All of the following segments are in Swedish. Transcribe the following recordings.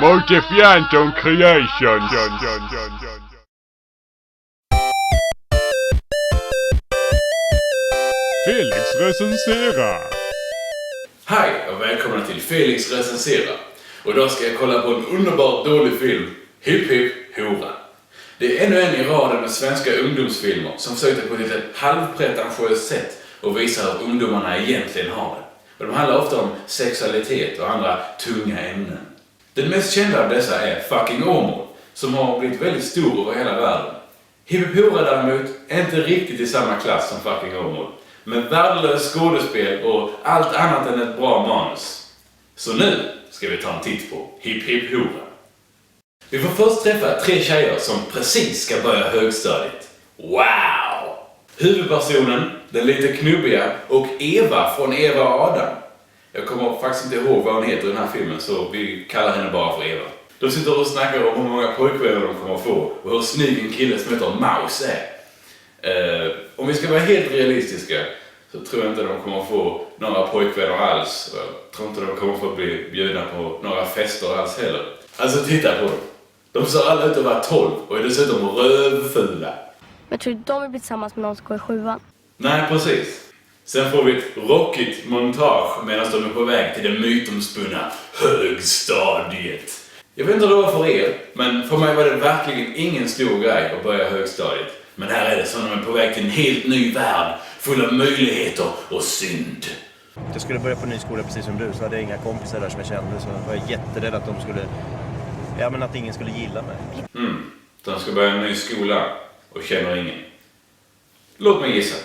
Multifianton Creation. Felix recenserar. Hej och välkomna till Felix recenserar. Och idag ska jag kolla på en underbart dålig film, Hipp Hipp Hora. Det är ännu en i raden med svenska ungdomsfilmer som försökte på ett lite halvpretentiöst sätt och visa hur ungdomarna egentligen har det. Och de handlar ofta om sexualitet och andra tunga ämnen. Den mest kända av dessa är Fucking Åmål, som har blivit väldigt stor över hela världen. Hipp Hipp Hora däremot är inte riktigt i samma klass som Fucking Åmål, med värdelös skådespel och allt annat än ett bra manus. Så nu ska vi ta en titt på Hipp Hipp Hora. Vi får först träffa 3 tjejer som precis ska börja högstadiet. Wow! Huvudpersonen, den lite knubbiga, och Eva från Eva och Adam. Jag kommer faktiskt inte ihåg vad hon heter i den här filmen, så vi kallar henne bara för Eva. De sitter och snackar om hur många pojkvänner de kommer att få och hur snygg en kille som heter Maus är. Om vi ska vara helt realistiska så tror jag inte de kommer att få några pojkvänner alls. Jag tror inte de kommer att få bli bjudna på några fester alls heller. Alltså titta på dem. De ser alla ut att vara 12 och är dessutom rövfula. Jag tror de vill bli tillsammans med någon som går i 7:an. Nej, precis. Sen får vi ett rockigt montage medan de är på väg till det mytomspunna högstadiet. Jag vet inte vad det var för er, men för mig var det verkligen ingen stor grej att börja högstadiet. Men här är det som de är på väg till en helt ny värld, full av möjligheter och synd. Jag skulle börja på ny skola precis som du, så hade jag inga kompisar där som jag kände, så var jag jätterädd att de skulle... Ja, men att ingen skulle gilla mig. De ska börja en ny skola och känner ingen. Låt mig gissa.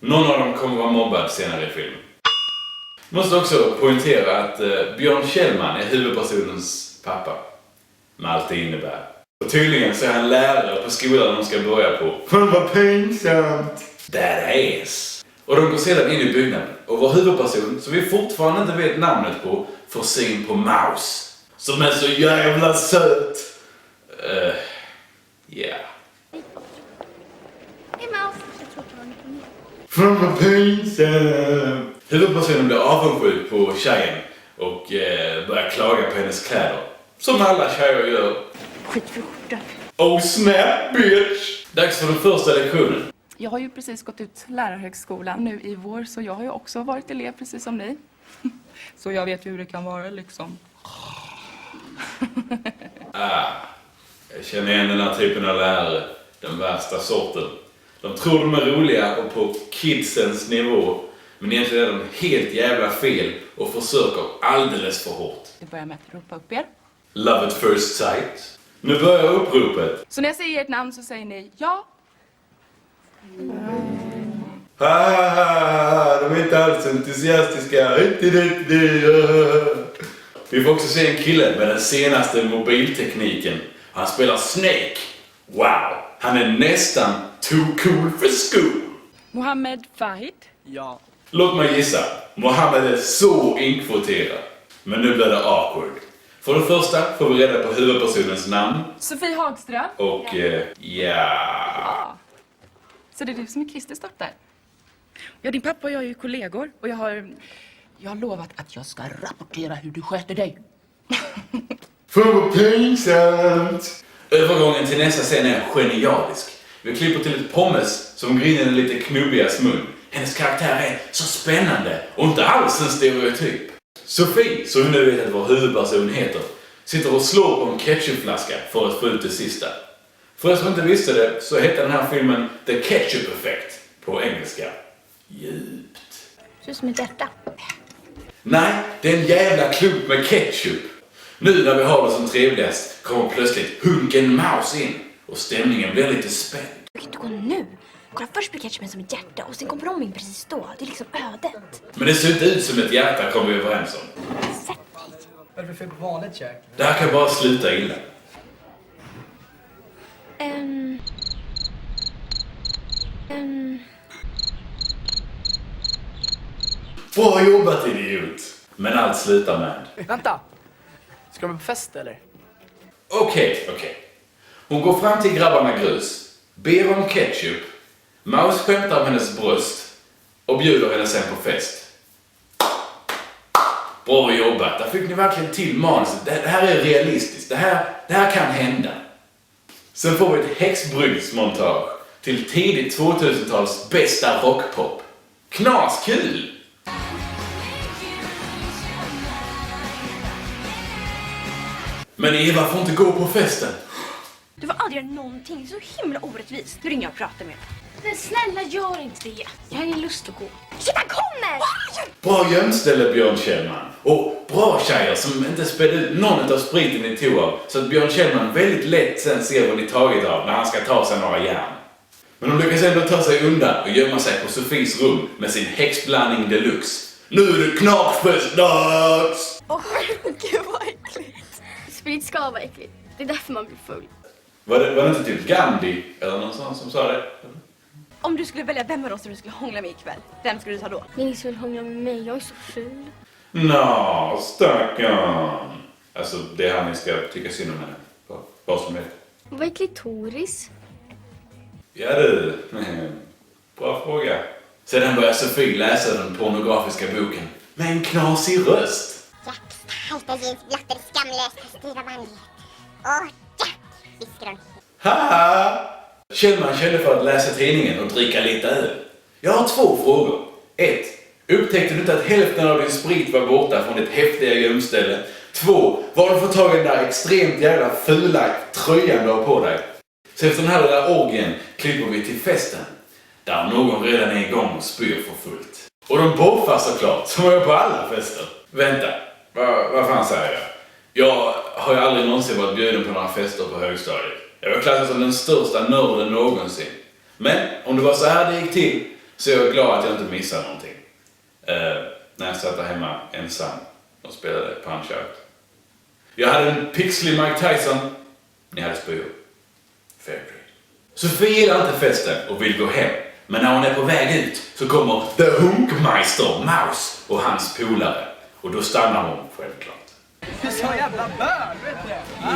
Någon av dem kommer vara mobbad senare i filmen. Måste också poängtera att Björn Kjellman är huvudpersonens pappa. Med allt det innebär. Och tydligen så är han lärare på skolan de ska börja på. Fan vad pinsamt! That ass! Och de går sedan in i byggnaden. Och vår huvudperson, som vi fortfarande inte vet namnet på, får syn på Maus. Som är så jävla söt! Yeah. Hej Maus! Jag tror att det var lite mer. Fan vad pinsamt! Huvudpersonen blir avundsjuk på tjejen och börjar klaga på hennes kläder. Som alla tjejer gör. Skit för skjorta. Oh snap bitch! Dags för den första lektionen. Jag har ju precis gått ut lärarhögskolan nu i vår, så jag har ju också varit elev precis som ni. Så jag vet ju hur det kan vara liksom. Jag känner igen den här typen av lärare. Den värsta sorten. De tror de är roliga och på kidsens nivå. Men egentligen är de helt jävla fel och försöker alldeles för hårt. Vi börjar med att ropa upp er. Love at first sight. Nu börjar uppropet. Så när jag säger ert namn så säger ni ja. De är inte alls entusiastiska. Vi får också se en kille med den senaste mobiltekniken. Han spelar Snake. Wow, han är nästan too cool for school. Mohammed Fahid. Ja. Låt mig gissa. Mohammed är så inkvoterad. Men nu blir det awkward. För det första får vi reda på huvudpersonens namn. Sofie Hagström. Och ja. Så det är du som är Christers dotter? Ja, din pappa och jag är ju kollegor. Och jag har lovat att jag ska rapportera hur du sköter dig. Fan vad pinsamt! Övergången till nästa scen är genialisk. Vi klipper till ett pommes som griner den lite knubbigas mun. Hennes karaktär är så spännande och inte alls en stereotyp. Sofie, som vi nu vet att vår huvudperson heter, sitter och slår på en ketchupflaska för att få ut det sista. För er som inte visste det så heter den här filmen The Ketchup Effect på engelska. Djupt. Ser ut som ett hjärta. Nej, det är en jävla klump med ketchup. Nu när vi har det som trevligast kommer plötsligt Hunken Maus in och stämningen blir lite spänd. Du kan inte gå nu. Kolla, först blir ketchupen som ett hjärta och sen kommer de in precis då. Det är liksom ödet. Men det ser inte ut som ett hjärta, kommer vi överens om. Sätt dig. Vad är det för vanligt käk? Det här kan bara sluta illa. Bra jobbat, idiot! Men allt slutar med... Vänta! Ska de på fest eller? Okej. Hon går fram till grabbarna Grus, ber om ketchup, Maus skämtar om hennes bröst och bjuder henne sen på fest. Bra jobbat, där fick ni verkligen till manuset. Det här är realistiskt, det här kan hända. Sen får vi ett häxbryggsmontage till tidigt 2000-tals bästa rockpop. Knaskul! Men Eva får inte gå på festen. Du får aldrig göra någonting så himla orättvist. Du ringer jag och pratar med. Men snälla, gör inte det. Jag har ingen lust att gå. Shit, han kommer! Bra gömställe, Björn Kjellman. Och bra tjejer som inte spädde ut någon av spriten ni tog av. Så att Björn Kjellman väldigt lätt sen ser vad ni tagit av när han ska ta sig några järn. Men de lyckas ändå ta sig undan och gömma sig på Sofies rum med sin häxblandning deluxe. Nu är det knarkfestdags! Gud vad äckligt. Sprit ska vara äckligt. Det är därför man blir full. Var det inte typ Gandhi eller någon sån som sa det? Om du skulle välja vem av oss du skulle hångla med ikväll, vem skulle du ta då? Ingen skulle hångla med mig, jag är så ful. Nå, stackarn. Alltså, det är han ni ska tycka synd om henne. Vad som är. Vad är klitoris? Ja du, bra fråga. Sedan börjar Sofie läsa den pornografiska boken med en knasig röst. Jack, halta jeans, blatter, skamlös, styra manlighet. Åh, Jack, viskar hon. Haha! Kjellman kände för att läsa tidningen och dricka lite öl. Jag har 2 frågor. 1. Upptäckte du inte att hälften av din sprit var borta från ditt häftiga gömställe? 2. Var du fått tag i den där extremt jävla fula tröjan du har på dig? Så efter den här lilla orgien klipper vi till festen. Där någon redan är igång och spyr för fullt. Och de boffar såklart, som jag på alla fester. Vänta, vad fan säger jag? Jag har ju aldrig någonsin varit bjuden på några fester på högstadiet. Jag var klassad som den största nörden någonsin. Men om det var så här det gick till så är jag glad att jag inte missade någonting. När jag satt där hemma ensam och spelade Punch-Out. Jag hade en pixlig Mike Tyson. Ni hade spyor. Fair trade. Sofie gillar inte festen och vill gå hem. Men när hon är på väg ut så kommer The Hunkmeister Maus och hans polare. Och då stannar hon självklart. Du är så jävla böl, vet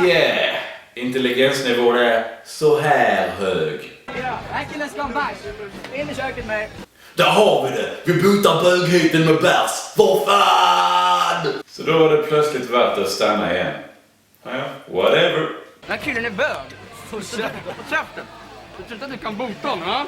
du? Yeah! Intelligensnivån är så här hög. Ja, här killen ska ha en bärs. In i köket med. Där har vi det! Vi botar bögheten med bärs! Vad fan! Så då var det plötsligt värt att stanna igen. Ja, whatever. Den här killen är bög. Så käften. Du tror inte att du kan bota honom, va?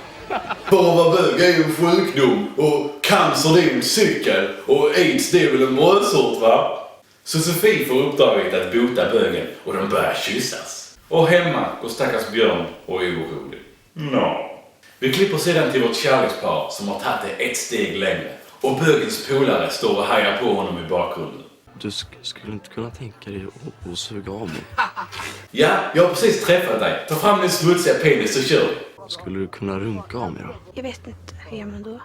Bara vara bög är ju en sjukdom och cancer det är en cykel och aids det är väl en brödsort, va? Så Sofie får uppdraget att bota bögen och de börjar kyssas. Och hemma går stackars Björn och är orolig. No. Vi klipper sedan till vårt kärlekspar som har tagit det ett steg längre. Och bögens polare står och hajar på honom i bakgrunden. Du skulle inte kunna tänka dig att suga av mig. Ja, jag har precis träffat dig. Ta fram din smutsiga penis så kör vi. Skulle du kunna runka av mig då? Jag vet inte, hur gör man då?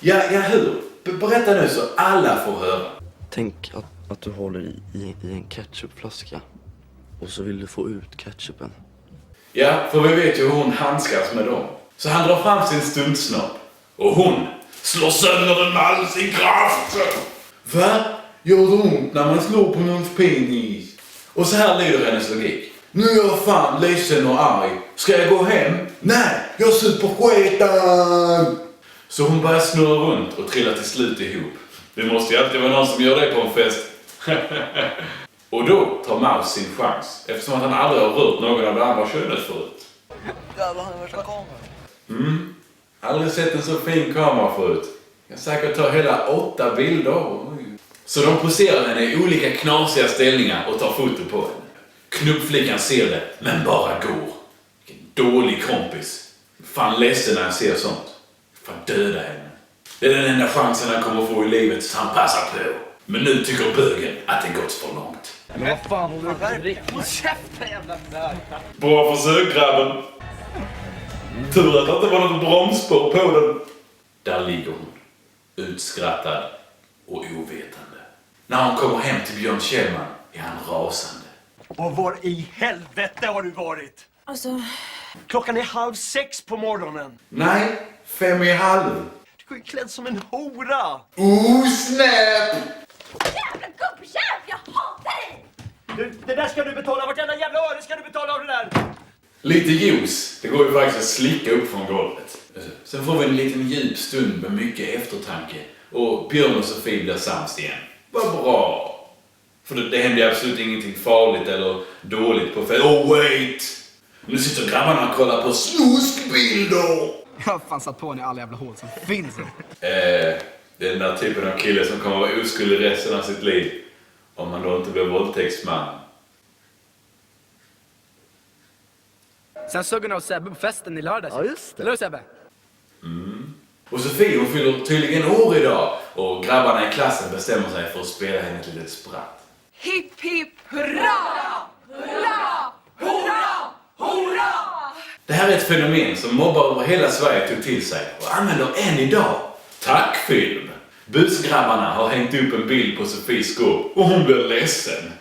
Ja hur? Berätta nu så alla får höra. Tänk att du håller i en ketchupflaska. Och så vill du få ut ketchupen. Ja, för vi vet ju hur hon handskas med dem. Så han drar fram sin stuntsnopp. Och hon slår sönder den med all sin kraft. Va? Gör det ont när man slår på någons penis? Och så här lyder hennes logik. Nu är jag fan ledsen och arg. Ska jag gå hem? Nej, jag super skiten! Så hon börjar snurra runt och trillar till slut ihop. Det måste ju alltid vara någon som gör det på en fest. Och då tar Maus sin chans. Eftersom att han aldrig har rört någon av det andra könet förut. Jävlar, han är värsta kameran. Aldrig sett en så fin kamera förut. Jag säkert tar hela 8 bilder. Oj. Så de poserar henne i olika knasiga ställningar och tar foto på henne. Knubbflickan ser det, men bara går. Vilken dålig kompis. Fan ledsen när jag ser sånt. Fan döda henne. Det är den enda chansen han kommer få i livet så han passar på. Men nu tycker bögen att det gått för långt. Men vad fan håller du på? Håll käften jävla bög. Bra försök grabben. Tur att det inte var något bromsspår på den. Där ligger hon. Utskrattad och ovetande. När hon kommer hem till Björn Kjellman är han rasande. Och var i helvete har du varit? Alltså... Klockan är 5:30 på morgonen. Nej, 5:30. Du är klädd som en hora. Snap! Jävla gubbjävel, jag hatar dig! Det där ska du betala. Vartenda jävla öre ska du betala av det där. Lite juice. Det går ju faktiskt att slicka upp från golvet. Sen får vi en liten djup stund med mycket eftertanke. Och Björn och Sofie blir sams igen. Vad bra. För det hände absolut ingenting farligt eller dåligt på fältet. Oh wait! Nu sitter grabbarna och kollar på snuskbilder. Jag har fan satt på i alla jävla hål som finns. Det är den där typen av kille som kommer vara oskyldig resten av sitt liv. Om man då inte blir våldtäktsman. Sen såg jag Sebbe på festen i lördags. Ja, just det. Eller hur, Sebbe? Och Sofie, hon fyller tydligen år idag. Och grabbarna i klassen bestämmer sig för att spela henne ett litet spratt. Hipp, hipp, hurra! Hurra! Hurra! Hurra! Det här är ett fenomen som mobbar över hela Sverige tog till sig och använder än idag. Tack film! Busgrabbarna har hängt upp en bild på Sofies skåp och hon blir ledsen.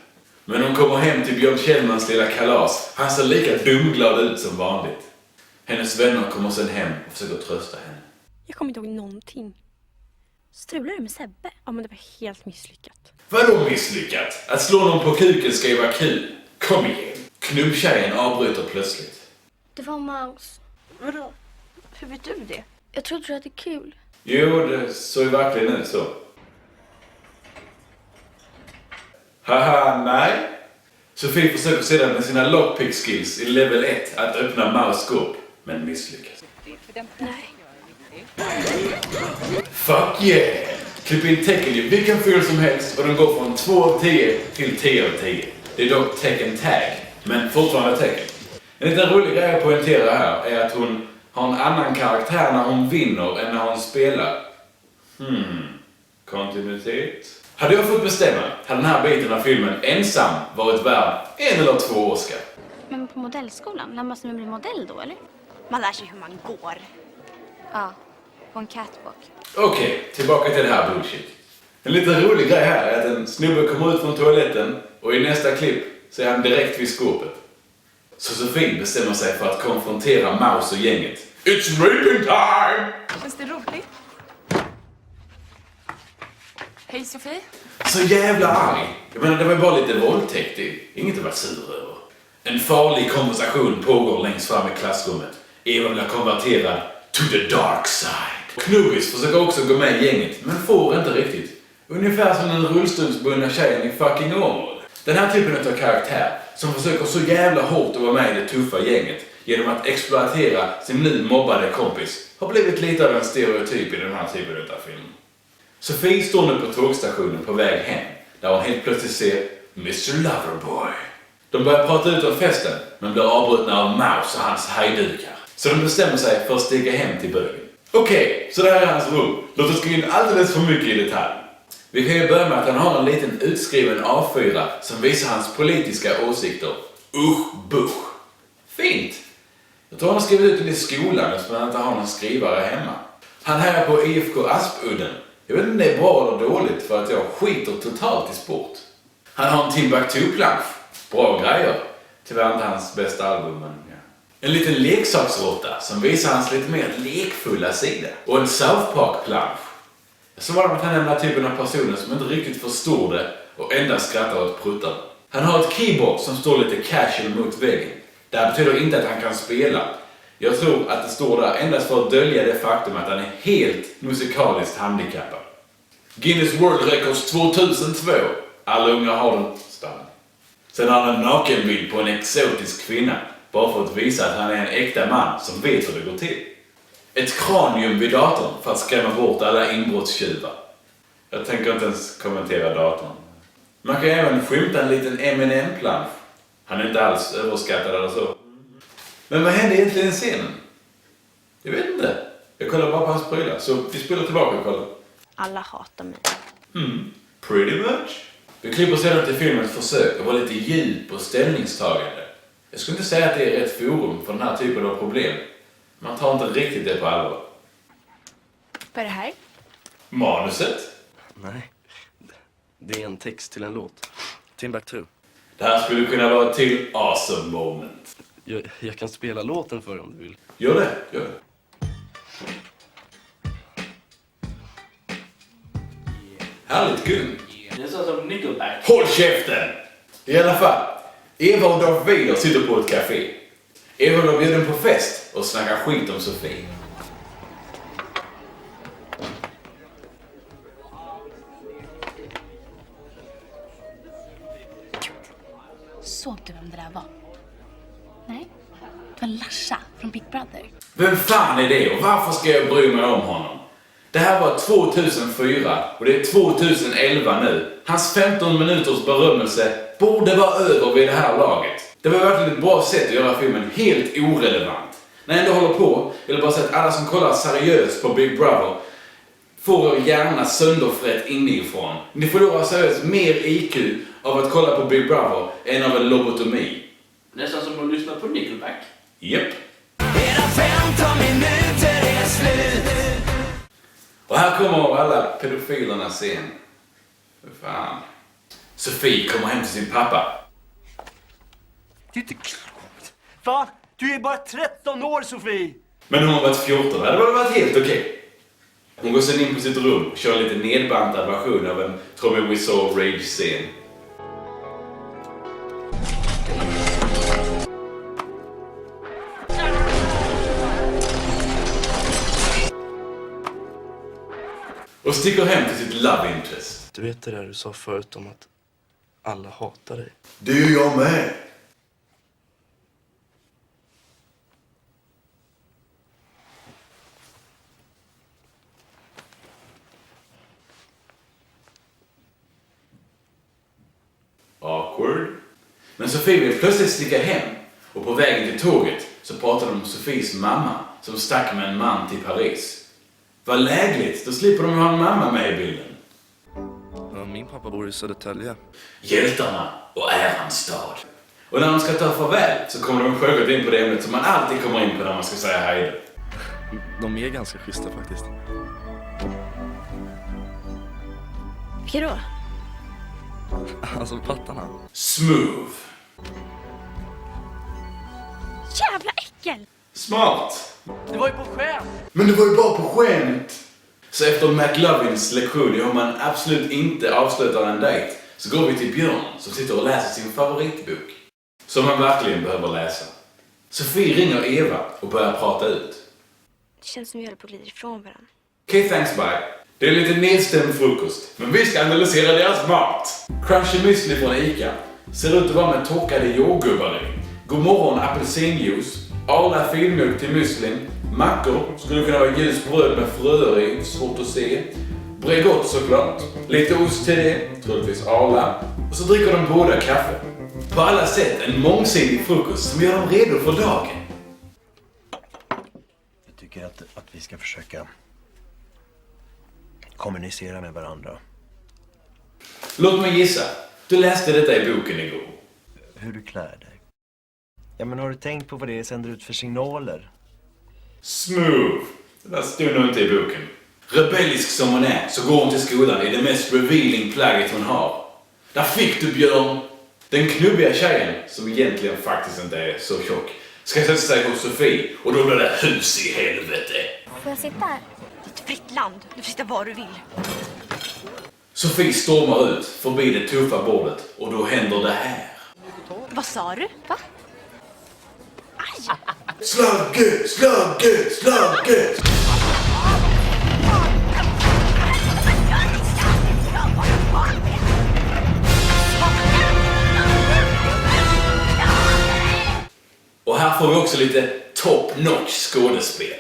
Men hon kommer hem till Björn Kjellmans lilla kalas. Han ser lika dumglad ut som vanligt. Hennes vänner kommer sen hem och försöker trösta henne. Jag kommer inte ihåg någonting. Strulade du med Sebbe? Ja, men det var helt misslyckat. Vadå misslyckat? Att slå någon på kuken ska ju vara kul. Kom igen. Knubbtjejen avbryter plötsligt. Det var Maus. Vadå? Hur vet du det? Jag trodde att det är kul. Jo, det såg verkligen ut så. Haha, nej. Sofie försöker sedan med sina lockpick skills i level 1 att öppna Maus skåp, men misslyckas. Nej. Fuck yeah! Klipp in Tekken i vilken film som helst och den går från 2 av 10 till 10 av 10. Det är dock Tekken Tag, men fortfarande Tekken. En liten rolig grej att poängtera här är att hon har en annan karaktär när hon vinner än när hon spelar. Kontinuitet. Hade jag fått bestämma hade den här biten av filmen ensam varit värd 1 eller 2 Oscar. Men på modellskolan, lär måste man bli modell då, eller? Man lär sig hur man går. Ja, på en catwalk. Okej, tillbaka till det här bullshit. En liten rolig grej här är att en snubbe kommer ut från toaletten och i nästa klipp så är han direkt vid skåpet. Så Sofie bestämmer sig för att konfrontera Maus och gänget. It's raping time! Känns det roligt? Hej Sofie. Så jävla arg. Jag menar, det var bara lite våldtäkt. Det är inget att vara sur över. En farlig konversation pågår längst fram i klassrummet. Eva blir konverterad to the dark side. Knubbis försöker också gå med i gänget, men får inte riktigt. Ungefär som den rullstolsbundna tjejen i fucking Åmål. Den här typen av karaktär som försöker så jävla hårt att vara med i det tuffa gänget genom att exploatera sin nu mobbade kompis har blivit lite av en stereotyp i den här typen av film. Sofie står nu på tågstationen på väg hem där hon helt plötsligt ser Mr. Loverboy. De börjar prata ut om festen men blir avbrutna av Maus och hans hajdukar. Så de bestämmer sig för att stiga hem till bögen. Okej, så det här är hans rum. Låt oss gå in alldeles för mycket i detalj. Vi kan ju börja med att han har en liten utskriven A4 som visar hans politiska åsikter. Busch. Fint! Jag tror han har skrivit ut den i skolan eftersom han inte har någon skrivare hemma. Han här på IFK Aspudden. Jag vet inte om det är bra eller dåligt för att jag skiter totalt i sport. Han har en Timbuktu-plansch. Bra grejer. Tyvärr inte hans bästa album, men ja. En liten leksaksråtta som visar hans lite mer lekfulla sida. Och en South Park-plansch. Så var det att han är den här typen av personer som inte riktigt förstår det och endast skrattar åt pruttar. Han har ett keyboard som står lite casual mot väggen. Det här betyder inte att han kan spela. Jag tror att det står där endast för att dölja det faktum att han är helt musikaliskt handikappad. Guinness World Records 2002. Alla unga har den stann. Sen har han en nakenbild på en exotisk kvinna. Bara för att visa att han är en äkta man som vet hur det går till. Ett kranium vid datorn för att skrämma bort alla inbrottstjuvar. Jag tänker inte ens kommentera datorn. Man kan även skymta en liten M&M-plansch. Han är inte alls överskattad eller så. Men vad hände egentligen i scenen? Jag vet inte. Jag kollar bara på hans prylar. Så vi spelar tillbaka och kollar. Alla hatar mig. Pretty much. Vi klipper sedan till filmens försök att vara lite djup och ställningstagande. Jag skulle inte säga att det är rätt forum för den här typen av problem. Man tar inte riktigt det på allvar. Vad är det här? Manuset? Nej, det är en text till en låt. Timbuktu. Det här skulle kunna vara ett till awesome moment. Jag kan spela låten för dig om du vill. Gör det. Härligt kul. Det är så som Nickelback. Håll käften! I alla fall, Eva och Darth Vader sitter på ett café. Eva blir bjuden på fest och snackar skit om Sofie. Såg du vem det där var? Nej. Det var Larsa från Big Brother. Vem fan är det och varför ska jag bry mig om honom? Det här var 2004 och det är 2011 nu. Hans 15 minuters berömmelse borde vara över vid det här laget. Det var verkligen ett bra sätt att göra filmen helt irrelevant. När jag ändå håller på, vill jag bara säga att alla som kollar seriöst på Big Brother får gärna sönderfrätt inifrån. Ni förlorar seriöst mer IQ av att kolla på Big Brother än av en lobotomi. Nästan som att lyssna på Nickelback. Japp. Och här kommer alla pedofilerna sen. För fan. Sofie kommer hem till sin pappa. Det är inte klokt. Va? Du är bara 13 år, Sofie! Men hon har varit 14, det hade varit helt okej. Hon går sen in på sitt rum och kör lite nedbantad version av en Tommy Wiseau rage-scen. Och sticker hem till sitt love interest. Du vet det där du sa förut om att alla hatar dig. Det är ju jag med. Awkward. Men Sofie vill plötsligt sticka hem. Och på vägen till tåget så pratar de om Sofies mamma som stack med en man till Paris. Vad lägligt, då slipper de ha en mamma med i bilden. Ja, min pappa bor i Södertälje. Hjältarna och ärans stad. Och när de ska ta farväl så kommer de självklart in på det ämnet som man alltid kommer in på när man ska säga hej. De är ganska schyssta faktiskt. Vilka då? Alltså pattarna. Smooth. Jävla äckel! Smart. Det var ju på skämt. Men det var ju bara på skämt. Så efter McLovins lektion i hur man absolut inte avslutar en dejt så går vi till Björn som sitter och läser sin favoritbok. Som man verkligen behöver läsa. Sofie ringer Eva och börjar prata ut. Det känns som vi håller på att glida ifrån varandra. Okej, thanks, bye. Det är lite nedstämd frukost, men vi ska analysera deras mat. Crunchy müsli från Ica ser ut att vara med torkade jordgubbar i. Godmorgon apelsinjuice, Arla filmjölk till müslin, mackor, skulle kunna vara ljus bröd med fröer i, svårt att se. Bregott såklart, lite ost till det, troligtvis Arla. Och så dricker de båda kaffe. På alla sätt en mångsidig frukost som gör dem redo för dagen. Jag tycker att vi ska försöka kommunicera med varandra. Låt mig gissa, du läste detta i boken igår. Hur du klär dig. Ja, men har du tänkt på vad det sänder ut för signaler? Smooth. Det där stod nog inte i boken. Rebellisk som hon är så går hon till skolan i det mest revealing plagget hon har. Där fick du Björn. Den knubbiga tjejen, som egentligen faktiskt inte är så tjock, ska sätta sig hos Sofie och då blir det hus i helvete. Får jag sitta här? Det är ett fritt land. Du får sitta var du vill. Sofie stormar ut förbi det tuffa bordet och då händer det här. Vad sa du? Va? Aj! Slagge, slagge, slagge. Och här får vi också lite top-notch skådespel.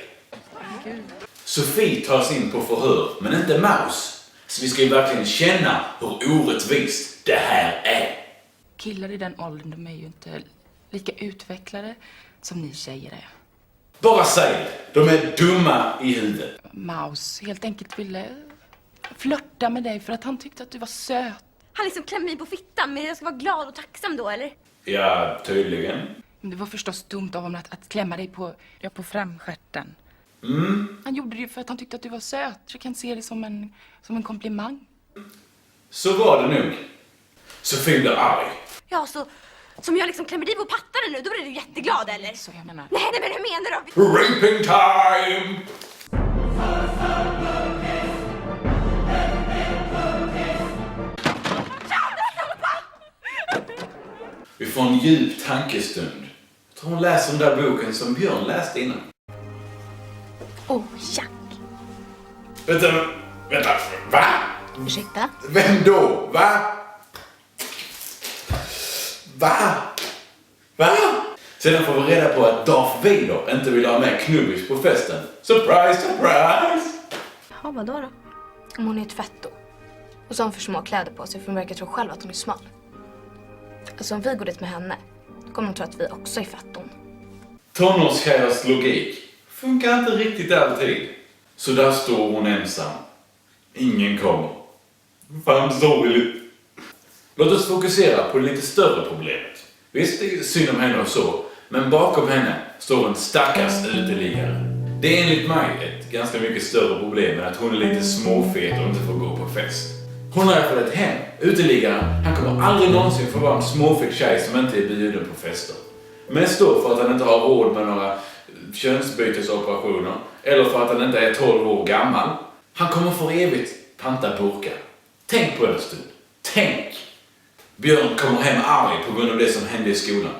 Sofie tas in på förhör, men inte Maus. Så vi ska ju verkligen känna hur orättvist det här är. Killar i den åldern, de är ju inte lika utvecklade som ni tjejer är. Bara säg det. De är dumma i huvudet. Maus helt enkelt ville flörta med dig för att han tyckte att du var söt. Han liksom klämmer mig på fittan, men jag ska vara glad och tacksam då, eller? Ja, tydligen. Men det var förstås dumt av honom att klämma dig på framstjärten. Han gjorde det för att han tyckte att du var söt. Så jag kan se det som en komplimang. Så var det nog. Sofie blir arg. Ja, så som jag liksom klämmer dig på pattaren nu, då blir du jätteglad, eller? Så jag menar. Nej, men hur menar du? Raping time! Vi får en djup tankestund. Jag tror hon läser den där boken som Björn läste innan. Jack. Vänta, va? Ursäkta? Vem då? Va? Va? Sedan får vi reda på att Darth Vader inte vill ha med Knubbis på festen. Surprise, surprise! Ja, vadå då? Om hon är ett fetto. Och så har hon för små kläder på sig för hon verkar tro själv att hon är smal. Alltså om vi går dit med henne, då kommer hon tro att vi också är fetton. Tonårstjejers logik funkar inte riktigt alltid. Så där står hon ensam. Ingen kommer. Fan sorgligt. Låt oss fokusera på det lite större problemet. Visst, det är synd om henne och så. Men bakom henne står en stackars uteliggare. Det är enligt mig ett ganska mycket större problem än att hon är lite småfet och inte får gå på fest. Hon har i alla fall ett hem. Uteliggaren, han kommer aldrig någonsin få vara en småfet tjej som inte är bjuden på fester. Mest då för att han inte har råd med några könsbytesoperationer. Eller för att han inte är 12 år gammal. Han kommer för evigt panta burkar. Tänk på en stund. Tänk! Björn kommer hem arg på grund av det som hände i skolan.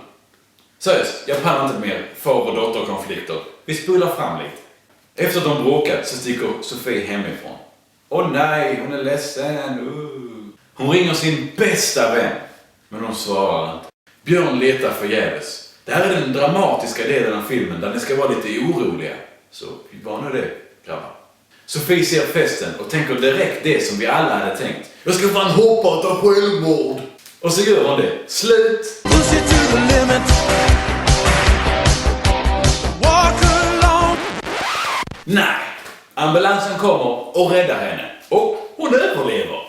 Seriöst, jag pallar inte mer far- och dotterkonflikter. Vi spolar fram lite. Efter att de bråkat så sticker Sofie hemifrån. Åh nej, hon är ledsen. Hon ringer sin bästa vän. Men hon svarar inte. Björn letar förgäves. Det här är den dramatiska delen av filmen där ni ska vara lite oroliga. Så var nu det, grabbar. Sofie ser festen och tänker direkt det som vi alla hade tänkt. Jag ska fan hoppa och ta självmord. Och så gör hon det. Slut! Nej! Ambulansen kommer och räddar henne. Och hon överlever.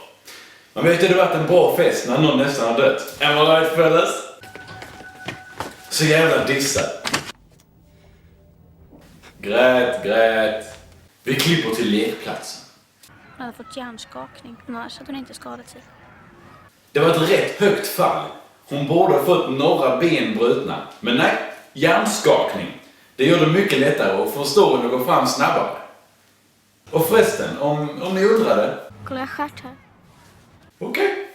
Man vet ju det varit en bra fest när någon nästan har dött. Am I right, fellas? Så jävla dissad. Grät. Vi klipper till lekplatsen. Hon hade fått hjärnskakning, men annars hade hon inte skadat sig. Det var ett rätt högt fall. Hon borde ha fått några ben brutna. Men nej, hjärnskakning. Det gör det mycket lättare att förstå och gå fram snabbare. Och förresten, om ni undrade... Kolla, jag skärt här. Okej.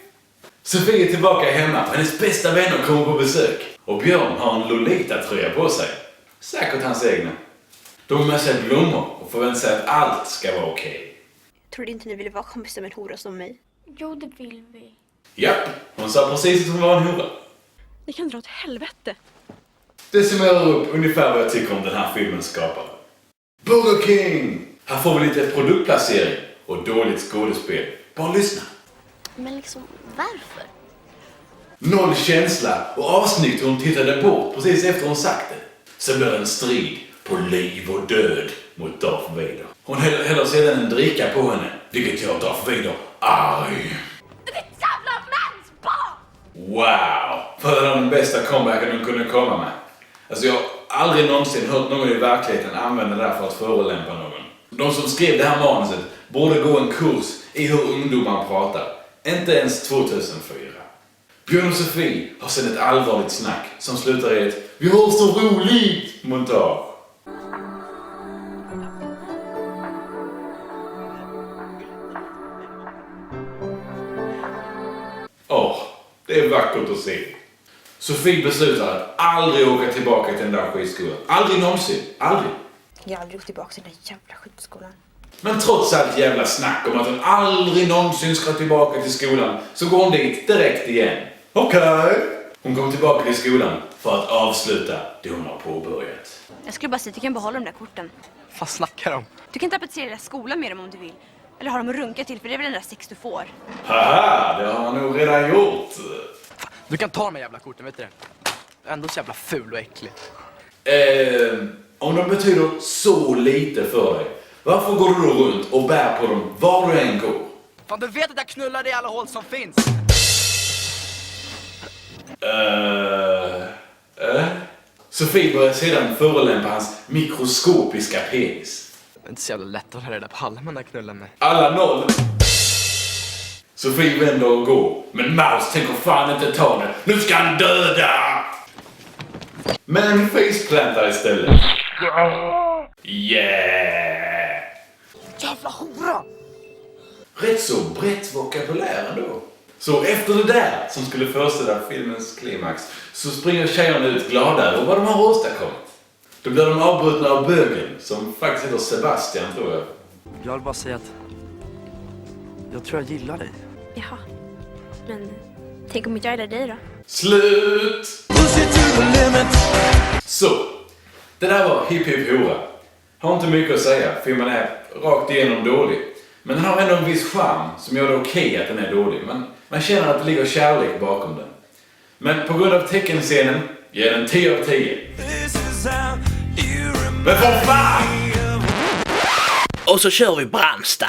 Sofie är tillbaka hemma och hennes bästa vänner kommer på besök. Och Björn har en Lolita-tröja på sig. Säkert hans egna. De har med sig blommor och förväntar sig att allt ska vara okej. Trodde inte ni ville vara kompisar med en hora som mig? Jo, det vill vi. Japp, hon sa precis att hon var en hora. Ni kan dra åt helvete. Det summerar upp ungefär vad jag tycker om den här filmens skapare. Burger King! Här får vi lite produktplacering och dåligt skådespel. Bara lyssna. Men liksom, varför? Noll känsla och avsnitt hur hon tittade bort precis efter hon sagt det. Så blir det en strid på liv och död mot Darth Vader. Hon häller sedan en dricka på henne, vilket gör Darth Vader arg. Det är ett jävla mansbarn! Wow! För den bästa comebacken hon kunde komma med. Alltså jag har aldrig någonsin hört någon i verkligheten använda det här för att förolämpa någon. De som skrev det här manuset borde gå en kurs i hur ungdomar pratar. Inte ens 2004. Björn och Sofie har sedan ett allvarligt snack som slutar i ett "Vi har så roligt" montage. Det är vackert att se. Sofie beslutar att aldrig åka tillbaka till den där skitskolan. Aldrig någonsin. Aldrig. Jag har aldrig gått tillbaka till den där jävla skitskolan. Men trots allt jävla snack om att hon aldrig någonsin ska tillbaka till skolan så går hon dit direkt igen. Okej. Hon kommer tillbaka till skolan för att avsluta det hon har påbörjat. Jag skulle bara säga att du kan behålla de där korten. Vad snackar de? Du kan tapetsera hela skolan med dem om du vill. Eller har dem att runka till, för det är väl den där sex du får. Haha, det har han nog redan gjort. Du kan ta de här jävla korten, vet du det? Ändå så jävla ful och äcklig. Om de betyder så lite för dig, varför går du då runt och bär på dem var du än går? Fan, du vet att jag knullar i alla håll som finns. Sofie börjar sedan förolämpa hans mikroskopiska penis. Det är inte så jävla lätt att ha reda på alla man där knullar med. Alla noll. Sofie vänder och går. Men Mouse tänker fan inte ta det. Nu ska han döda! Men faceplantar istället. Yeah! Jävla hora! Rätt så brett vokabulär ändå. Så efter det där som skulle föreställa filmens klimax så springer tjejerna ut glada över vad de har åstadkommit. Då blir de avbrutna av bögen som faktiskt heter Sebastian, tror jag. Jag vill bara säga att jag tror jag gillar dig. Jaha. Men tänk om inte jag gillar dig då? Slut! Pussy to the limit. Det där var Hipp Hipp Hora. Har inte mycket att säga, filmen är rakt igenom dålig. Men den har ändå en viss charm som gör det okej att den är dålig. Man känner att det ligger kärlek bakom den. Men på grund av teckenscenen ger den 10 av 10. Men för fan! Och så kör vi Brandsta.